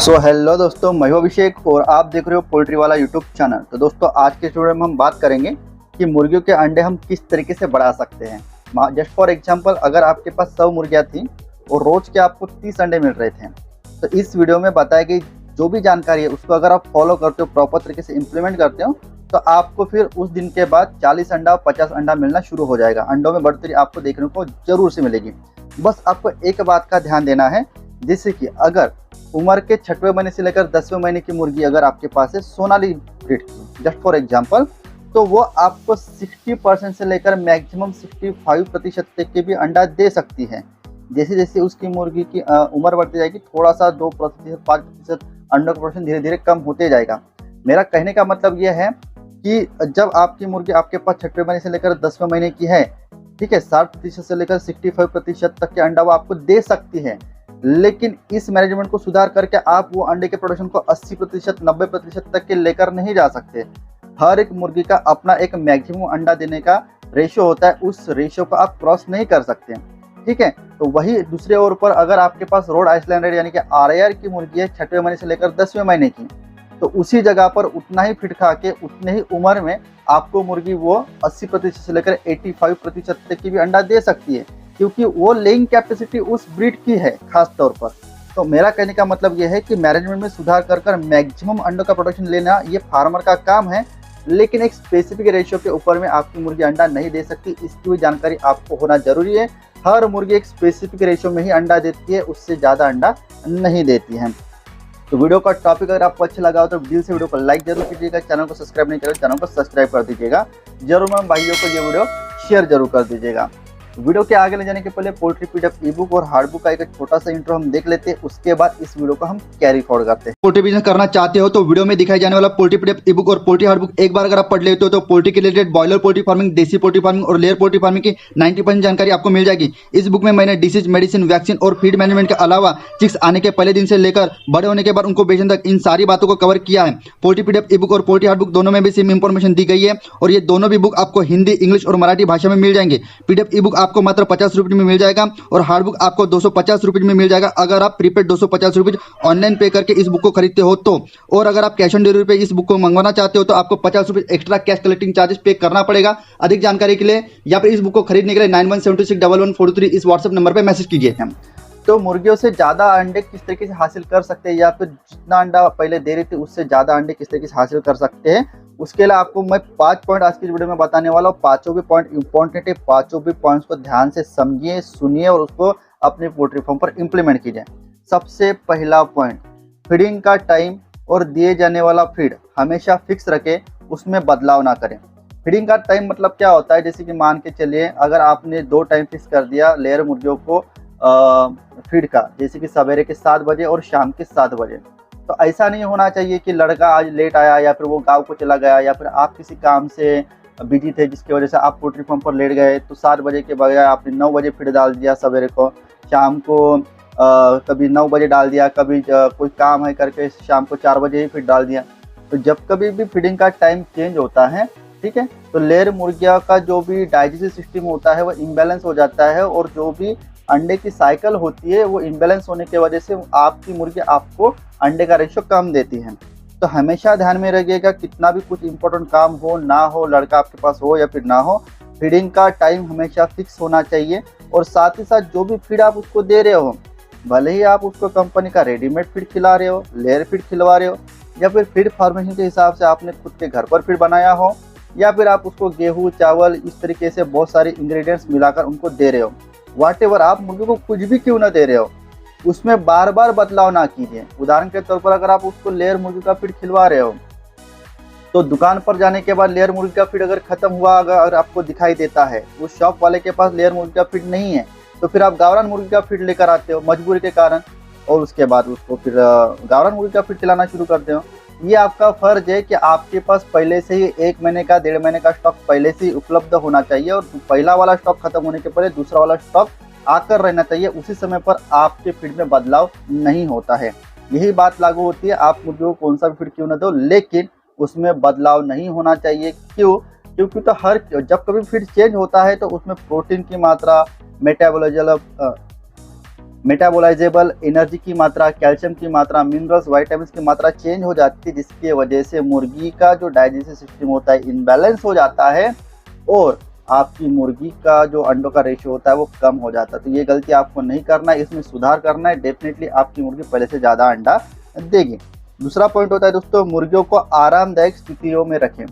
Hello दोस्तों, मैं हूं अभिषेक और आप देख रहे हो पोल्ट्री वाला यूट्यूब चैनल। तो दोस्तों, आज के वीडियो में हम बात करेंगे कि मुर्गियों के अंडे हम किस तरीके से बढ़ा सकते हैं। जस्ट फॉर एग्जांपल, अगर आपके पास 100 मुर्गियां थी और रोज़ के आपको 30 अंडे मिल रहे थे, तो इस वीडियो में बताई गई जो भी जानकारी है उसको अगर आप फॉलो करते हो, प्रॉपर तरीके से इम्प्लीमेंट करते हो, तो आपको फिर उस दिन के बाद 40 अंडा 50 अंडा मिलना शुरू हो जाएगा। अंडों में बढ़ोतरी आपको देखने को जरूर से मिलेगी। बस आपको एक बात का ध्यान देना है, जैसे कि अगर उम्र के 6वें महीने से लेकर 10वें महीने की मुर्गी अगर आपके पास है सोनाली ब्रीड की, जस्ट फॉर एग्जांपल, तो वो आपको 60% से लेकर मैक्सिमम 65% तक के भी अंडा दे सकती है। जैसे जैसे उसकी मुर्गी की उम्र बढ़ती जाएगी, थोड़ा सा 2% 5% अंडों का प्रोडक्शन धीरे धीरे कम होते जाएगा। मेरा कहने का मतलब यह है कि जब आपकी मुर्गी आपके पास 6वें महीने से लेकर 10वें महीने की है, ठीक है, 60% से लेकर 65% तक के अंडा वो आपको दे सकती है। लेकिन इस मैनेजमेंट को सुधार करके आप वो अंडे के प्रोडक्शन को 80% 90% तक के लेकर नहीं जा सकते। हर एक मुर्गी का अपना एक मैक्सिमम अंडा देने का रेशियो होता है, उस रेशियो को आप क्रॉस नहीं कर सकते, ठीक है। तो वही दूसरे ओर पर अगर आपके पास रोड आइसलैंड रेड यानी कि RIR की मुर्गी है 6वें महीने से लेकर 10वें महीने की, तो उसी जगह पर उतना ही फीड खा के उतने ही उम्र में आपको मुर्गी वो 80% से लेकर 85% तक की भी अंडा दे सकती है, क्योंकि वो लेइंग कैपेसिटी उस ब्रीड की है खास तौर पर। तो मेरा कहने का मतलब यह है कि मैनेजमेंट में सुधार कर मैक्सिमम अंडों का प्रोडक्शन लेना ये फार्मर का काम है, लेकिन एक स्पेसिफिक रेशियो के ऊपर में आपकी मुर्गी अंडा नहीं दे सकती, इसकी भी जानकारी आपको होना जरूरी है। हर मुर्गी एक स्पेसिफिक रेशियो में ही अंडा देती है, उससे ज़्यादा अंडा नहीं देती है। तो वीडियो का टॉपिक अगर आपको अच्छा लगा हो तो दिल से वीडियो को लाइक जरूर कीजिएगा। चैनल को सब्सक्राइब नहीं करें, चैनल को सब्सक्राइब कर दीजिएगा। जरूर मैम भाइयों को ये वीडियो शेयर जरूर कर दीजिएगा। वीडियो के आगे ले जाने के पहले पोल्ट्री PDF ई-बुक और हार्ड बुक का एक छोटा सा इंट्रो हम देख लेते हैं, उसके बाद इस वीडियो को हम कैरी फॉरवर्ड करते हैं। पोल्ट्री बिजनेस करना चाहते हो तो वीडियो में दिखाई जाने वाला पोल्ट्री PDF ई-बुक और पोल्ट्री हार्ड बुक एक बार अगर आप पढ़ लेते हो तो पोल्ट्री के रिलेटेड बॉयलर पोल्ट्री फार्मिंग, देसी पोल्ट्री फार्मिंग और लेयर पोल्ट्री फार्मिंग की 90% जानकारी आपको मिल जाएगी। इस बुक में मैंने डिसीज, मेडिसिन, वैक्सीन और फीड मैनेजमेंट के अलावा चिक्स आने के पहले दिन से लेकर बड़े होने के बाद उनको बेचने तक इन सारी बातों को कवर किया है। पोल्ट्री PDF ई-बुक और पोल्ट्री हार्ड बुक दोनों में भी सेम इंफॉर्मेशन दी गई है और ये दोनों भी बुक आपको हिंदी, इंग्लिश और मराठी भाषा में मिल जाएंगे। PDF ई-बुक आपको मात्र 50 रुपये में मिल जाएगा और हार्ड बुक आपको 250 रुपये में मिल जाएगा अगर आप प्रीपेड 250 रुपये ऑनलाइन पे करके इस बुक को खरीदते हो तो। और अगर आप कैश ऑन डिलीवरी पे इस बुक को मंगवाना चाहते हो तो आपको 50 रुपये एक्स्ट्रा कैश कलेक्टिंग चार्जेस पे करना पड़ेगा। अधिक जानकारी के लिए या फिर इस बुक को खरीदने के लिए 91761143 इस व्हाट्सएप नंबर पर मैसेज कीजिए। तो मुर्गियों से ज़्यादा अंडे किस तरीके से हासिल कर सकते हैं, या फिर जितना अंडा पहले दे रही थी उससे ज़्यादा अंडे किस तरीके से हासिल कर सकते हैं, उसके लिए आपको मैं 5 पॉइंट आज की वीडियो में बताने वाला हूँ। पाँचों भी पॉइंट इंपॉर्टेंट है, पाँचों भी पॉइंट्स को ध्यान से समझिए, सुनिए और उसको अपने पोल्ट्री फार्म पर इम्प्लीमेंट कीजिए। सबसे पहला पॉइंट, फीडिंग का टाइम और दिए जाने वाला फीड हमेशा फिक्स रखें, उसमें बदलाव ना करें। फीडिंग का टाइम मतलब क्या होता है, जैसे कि मान के चलिए अगर आपने 2 टाइम फिक्स कर दिया लेयर मुर्गियों को फीड का, जैसे कि सवेरे के 7 बजे और शाम के 7 बजे, तो ऐसा नहीं होना चाहिए कि लड़का आज लेट आया या फिर वो गांव को चला गया या फिर आप किसी काम से बिजी थे जिसकी वजह से आप पोल्ट्री फार्म पर लेट गए, तो 7 बजे के बजाय आपने 9 बजे फीड डाल दिया सवेरे को, शाम को कभी 9 बजे डाल दिया, कभी कोई काम है करके शाम को 4 बजे ही फीड डाल दिया। तो जब कभी भी फीडिंग का टाइम चेंज होता है, ठीक है, तो लेयर मुर्गिया का जो भी डाइजेस्टिव सिस्टम होता है वो इम्बैलेंस हो जाता है और जो भी अंडे की साइकिल होती है वो इम्बैलेंस होने की वजह से आपकी मुर्गी आपको अंडे का रेशियो कम देती है। तो हमेशा ध्यान में रखिएगा, कितना भी कुछ इंपॉर्टेंट काम हो ना हो, लड़का आपके पास हो या फिर ना हो, फीडिंग का टाइम हमेशा फिक्स होना चाहिए। और साथ ही साथ जो भी फीड आप उसको दे रहे हो, भले ही आप उसको कंपनी का रेडीमेड फीड खिला रहे हो, लेयर फीड खिलवा रहे हो, या फिर फीड फार्मेशन के हिसाब से आपने खुद के घर पर फीड बनाया हो, या फिर आप उसको गेहूँ, चावल, इस तरीके से बहुत सारे इंग्रेडिएंट्स मिलाकर उनको दे रहे हो, व्हाटएवर, आप मुर्गी को कुछ भी क्यों ना दे रहे हो, उसमें बार बार बदलाव ना कीजिए। उदाहरण के तौर पर अगर आप उसको लेयर मुर्गी का फीड खिलवा रहे हो, तो दुकान पर जाने के बाद लेयर मुर्गी का फीड अगर खत्म हुआ अगर आपको दिखाई देता है, उस शॉप वाले के पास लेयर मुर्गी का फीड नहीं है, तो फिर आप गावरान मुर्गी का फीड लेकर आते हो मजबूरी के कारण, और उसके बाद उसको फिर गावरान मुर्गी का फीड खिलाना शुरू करते हो। ये आपका फर्ज है कि आपके पास पहले से ही 1 महीने का 1.5 महीने का स्टॉक पहले से ही उपलब्ध होना चाहिए और पहला वाला स्टॉक खत्म होने के पहले दूसरा वाला स्टॉक आकर रहना चाहिए। उसी समय पर आपके फीड में बदलाव नहीं होता है। यही बात लागू होती है, आप मुर्गियों को कौन सा भी फीड क्यों ना दो, लेकिन उसमें बदलाव नहीं होना चाहिए। क्यों? क्योंकि तो जब कभी फीड चेंज होता है तो उसमें प्रोटीन की मात्रा, मेटाबॉलिज्म मेटाबोलाइजेबल एनर्जी की मात्रा, कैल्शियम की मात्रा, मिनरल्स, वाइटामिन की मात्रा चेंज हो जाती है, जिसकी वजह से मुर्गी का जो डाइजेस्टिव सिस्टम होता है इनबैलेंस हो जाता है और आपकी मुर्गी का जो अंडों का रेशियो होता है वो कम हो जाता है। तो ये गलती आपको नहीं करना है, इसमें सुधार करना है। डेफिनेटली आपकी मुर्गी पहले से ज़्यादा अंडा देगी। दूसरा पॉइंट होता है दोस्तों, मुर्गियों को आरामदायक स्थितियों में रखें।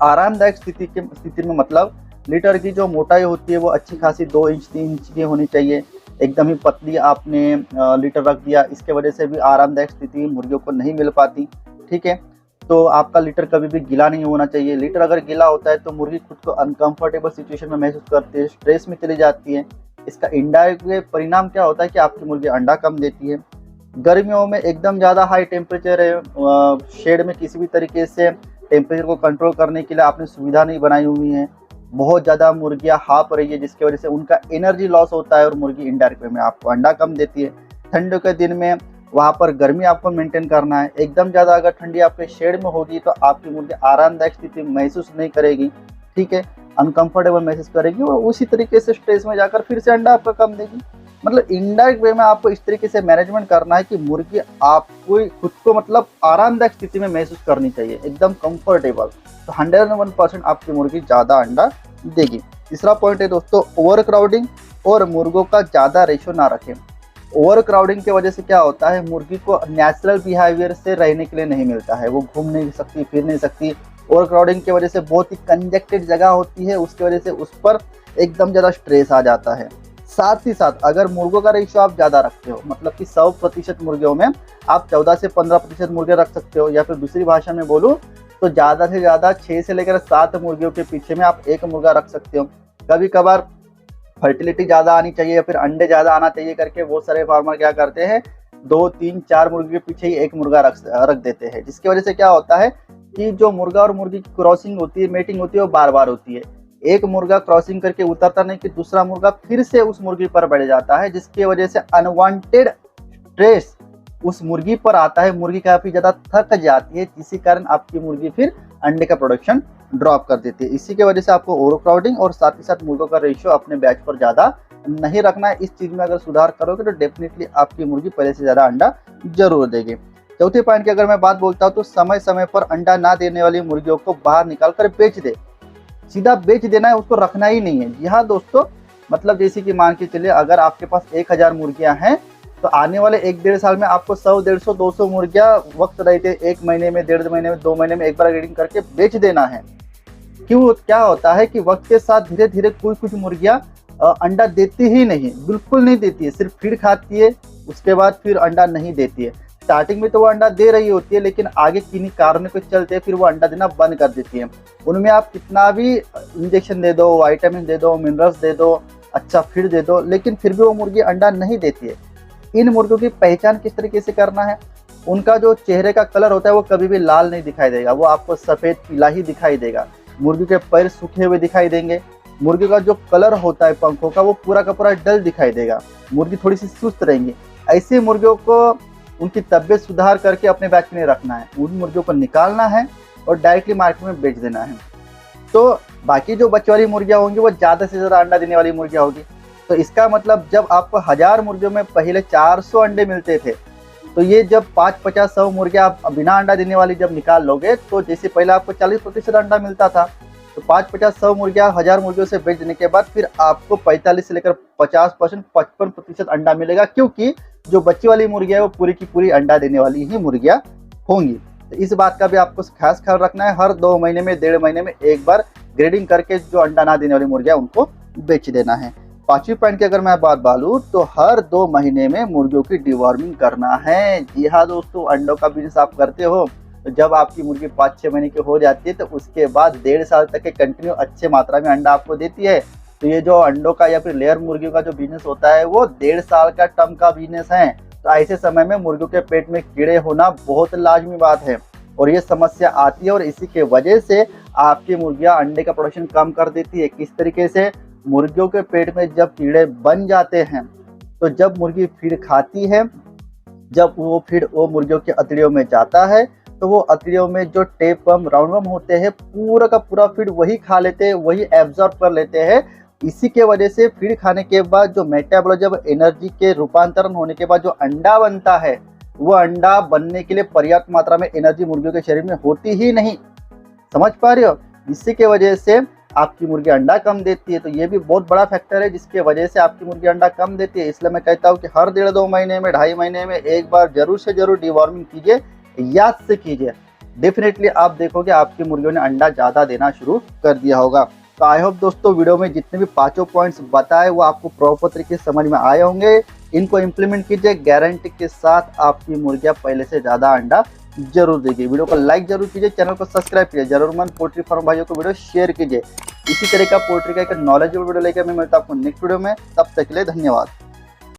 आरामदायक स्थिति में मतलब लीटर की जो मोटाई होती है वो अच्छी खासी 2 इंच 3 इंच की होनी चाहिए। एकदम ही पतली आपने लीटर रख दिया, इसके वजह से भी आरामदायक स्थिति मुर्गियों को नहीं मिल पाती। ठीक है, तो आपका लीटर कभी भी गीला नहीं होना चाहिए। लीटर अगर गीला होता है तो मुर्गी खुद को अनकंफर्टेबल सिचुएशन में महसूस करती है, स्ट्रेस में चली जाती है। इसका इनडायरेक्ट परिणाम क्या होता है कि आपकी मुर्गी अंडा कम देती है। गर्मियों में एकदम ज़्यादा हाई टेम्परेचर है, शेड में किसी भी तरीके से टेम्परेचर को कंट्रोल करने के लिए आपने सुविधा नहीं बनाई हुई है, बहुत ज़्यादा मुर्गियाँ हाँप रही है, जिसकी वजह से उनका एनर्जी लॉस होता है और मुर्गी इनडायरेक्ट वे में आपको अंडा कम देती है। ठंड के दिन में वहाँ पर गर्मी आपको मेंटेन करना है। एकदम ज़्यादा अगर ठंडी आपके शेड में होगी तो आपकी मुर्गी आरामदायक स्थिति महसूस नहीं करेगी। ठीक है, अनकंफर्टेबल महसूस करेगी और उसी तरीके से स्ट्रेस में जाकर फिर से अंडा आपका कम देगी। मतलब इनडायरेक्ट वे में आपको इस तरीके से मैनेजमेंट करना है कि मुर्गी आपको खुद को मतलब आरामदायक स्थिति में महसूस करनी चाहिए, एकदम कंफर्टेबल। तो 101% आपकी मुर्गी ज़्यादा अंडा देगी। तीसरा पॉइंट है दोस्तों, ओवर क्राउडिंग और मुर्गों का ज़्यादा रेशो ना रखें। ओवर क्राउडिंग की वजह से क्या होता है, मुर्गी को नेचुरल बिहेवियर से रहने के लिए नहीं मिलता है, वो घूम नहीं सकती, फिर नहीं सकती। ओवर क्राउडिंग की वजह से बहुत ही कंजेक्टेड जगह होती है, उसकी वजह से उस पर एकदम ज़्यादा स्ट्रेस आ जाता है। साथ ही साथ अगर मुर्गों का रेशियो आप ज़्यादा रखते हो, मतलब कि 100% मुर्गियों में आप 14 से 15% मुर्गे रख सकते हो, या फिर दूसरी भाषा में बोलूँ तो ज़्यादा से ज़्यादा 6 से लेकर 7 मुर्गियों के पीछे में आप एक मुर्गा रख सकते हो। कभी कभार फर्टिलिटी ज़्यादा आनी चाहिए या फिर अंडे ज़्यादा आना चाहिए करके बहुत सारे फार्मर क्या करते हैं, 2 3 4 मुर्गी के पीछे ही एक मुर्गा रख देते हैं, जिसकी वजह से क्या होता है कि जो मुर्गा और मुर्गी की क्रॉसिंग होती है, मेटिंग होती है, वो बार बार होती है। एक मुर्गा क्रॉसिंग करके उतरता नहीं कि दूसरा मुर्गा फिर से उस मुर्गी पर बढ़ जाता है, जिसकी वजह से अनवांटेड स्ट्रेस उस मुर्गी पर आता है। मुर्गी काफ़ी ज़्यादा थक जाती है, जिसके कारण आपकी मुर्गी फिर अंडे का प्रोडक्शन ड्रॉप कर देती है। इसी के वजह से आपको ओवर क्राउडिंग और साथ ही साथ मुर्गों का रेशियो अपने बैच पर ज़्यादा नहीं रखना है। इस चीज़ में अगर सुधार करोगे तो डेफिनेटली आपकी मुर्गी पहले से ज़्यादा अंडा जरूर देगी। चौथे पॉइंट की अगर मैं बात बोलता हूँ तो समय समय पर अंडा ना देने वाली मुर्गियों को बाहर निकाल कर बेच दे। सीधा बेच देना है, उसको रखना ही नहीं है। जी हाँ दोस्तों, मतलब जैसे कि मान के चलिए अगर आपके पास 1000 मुर्गियाँ हैं तो आने वाले 1-1.5 साल में आपको 100, 150, 200 मुर्गियाँ वक्त रहते 1 महीने में, 1.5 महीने में, 2 महीने में एक बार ग्रेडिंग करके बेच देना है। क्यों, क्या होता है कि वक्त के साथ धीरे धीरे कुछ मुर्गियाँ अंडा देती ही नहीं, बिल्कुल नहीं देती है, सिर्फ फीड खाती है, उसके बाद फिर अंडा नहीं देती है। स्टार्टिंग में तो वो अंडा दे रही होती है, लेकिन आगे किन्हीं कारणों के चलते फिर वो अंडा देना बंद कर देती है। उनमें आप कितना भी इंजेक्शन दे दो, विटामिन दे दो, मिनरल्स दे दो, अच्छा फीड दे दो, लेकिन फिर भी वो मुर्गी अंडा नहीं देती है। इन मुर्गियों की पहचान किस तरीके से करना है, उनका जो चेहरे का कलर होता है वो कभी भी लाल नहीं दिखाई देगा, वो आपको सफ़ेद पीला ही दिखाई देगा। मुर्गी के पैर सूखे हुए दिखाई देंगे। मुर्गी का जो कलर होता है पंखों का वो पूरा का पूरा डल दिखाई देगा। मुर्गी थोड़ी सी सुस्त रहेंगी। ऐसे मुर्गियों को उनकी तबीयत सुधार करके अपने बैच में रखना है, उन मुर्गियों को निकालना है और डायरेक्टली मार्केट में बेच देना है। तो बाकी जो बच्चे वाली मुर्गियाँ होंगी वो ज़्यादा से ज़्यादा अंडा देने वाली मुर्गियाँ होगी। तो इसका मतलब जब आपको 1000 मुर्गियों में पहले 400 अंडे मिलते थे, तो ये जब 5, 50, 100 मुर्गियाँ आप बिना अंडा देने वाली जब निकाल लोगे, तो जैसे पहले आपको 40% अंडा मिलता था, तो 5, 50, 100 मुर्गियाँ 1000 मुर्गियों से बेच देने के बाद फिर आपको 45 से लेकर 50%, 55% अंडा मिलेगा, क्योंकि जो बच्ची वाली मुर्गियाँ है वो पूरी की पूरी अंडा देने वाली ही मुर्गियाँ होंगी। तो इस बात का भी आपको खास ख्याल रखना है। हर 2 महीने में, 1.5 महीने में एक बार ग्रेडिंग करके जो अंडा ना देने वाली मुर्गियाँ उनको बेच देना है। 5वीं पॉइंट की अगर मैं बात बोलूँ तो हर 2 महीने में मुर्गियों की डिवॉर्मिंग करना है। जी हाँ दोस्तों, अंडों का बिजनेस आप करते हो तो जब आपकी मुर्गी 5-6 महीने की हो जाती है तो उसके बाद 1.5 साल तक के कंटिन्यू अच्छे मात्रा में अंडा आपको देती है। तो ये जो अंडों का या फिर लेयर मुर्गियों का जो बिजनेस होता है वो 1.5 साल का टर्म का बिजनेस है। तो ऐसे समय में मुर्गियों के पेट में कीड़े होना बहुत लाजमी बात है और ये समस्या आती है और इसी के वजह से आपकी मुर्गियाँ अंडे का प्रोडक्शन कम कर देती है। किस तरीके से, मुर्गियों के पेट में जब कीड़े बन जाते हैं तो जब मुर्गी फीड खाती है, जब वो फीड वो मुर्गियों के अतड़ियों में जाता है तो वो अतड़ियों में जो टेपवर्म, राउंडवर्म होते हैं, पूरा का पूरा फीड वही खा लेते हैं, वही एब्जॉर्ब कर लेते हैं इसी के वजह से फीड खाने के बाद जो मेटाबॉलिज्म एनर्जी के रूपांतरण होने के बाद जो अंडा बनता है, वो अंडा बनने के लिए पर्याप्त मात्रा में एनर्जी मुर्गियों के शरीर में होती ही नहीं। समझ पा रहे हो? इसी के वजह से आपकी मुर्गी अंडा कम देती है। तो ये भी बहुत बड़ा फैक्टर है जिसके वजह से आपकी मुर्गी अंडा कम देती है। इसलिए मैं कहता हूँ कि हर 1.5-2 महीने में, 2.5 महीने में एक बार जरूर से जरूर डिवॉर्मिंग कीजिए, याद से कीजिए। डेफिनेटली आप देखोगे आपकी मुर्गियों ने अंडा ज़्यादा देना शुरू कर दिया होगा। तो आई होप दोस्तों वीडियो में जितने भी 5 पॉइंट्स बताए वो आपको प्रॉपर तरीके से समझ में आए होंगे। इनको इम्प्लीमेंट कीजिए, गारंटी के साथ आपकी मुर्गियाँ पहले से ज़्यादा अंडा जरूर देगी। वीडियो को लाइक जरूर कीजिए, चैनल को सब्सक्राइब कीजिए, जरूरतमंद पोल्ट्री फार्म भाइयों को वीडियो शेयर कीजिए। इसी तरह का पोल्ट्री का एक नॉलेजेबल वीडियो लेकर मैं मिलता हूं आपको नेक्स्ट वीडियो में। तब तक के लिए धन्यवाद।